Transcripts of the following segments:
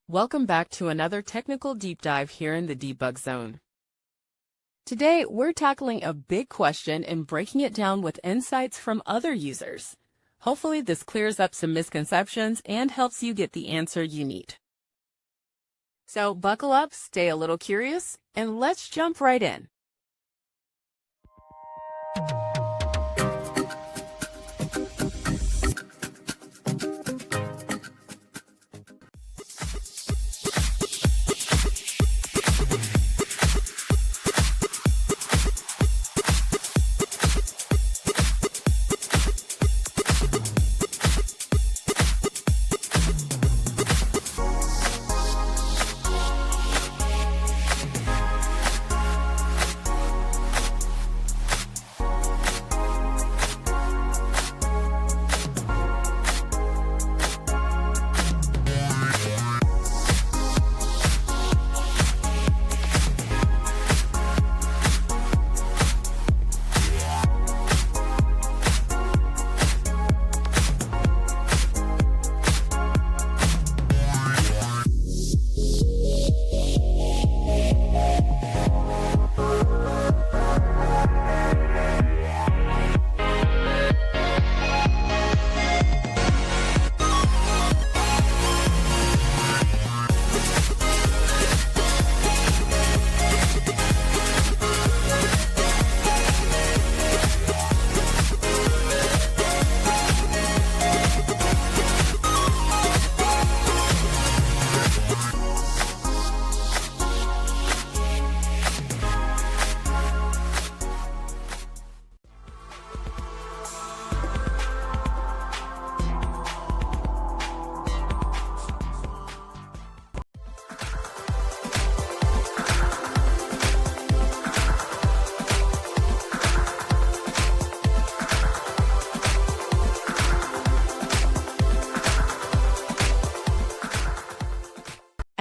Welcome back to another technical deep dive here in the debug zone. Today, we're tackling a big question and breaking it down with insights from other users. Hopefully, this clears up some misconceptions and helps you get the answer you need. So buckle up, stay a little curious, and let's jump right in.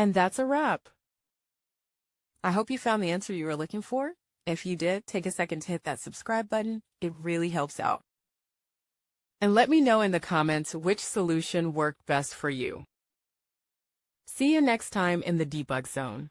And that's a wrap. I hope you found the answer you were looking for. If you did, take a second to hit that subscribe button. It really helps out. And let me know in the comments which solution worked best for you. See you next time in the debug zone.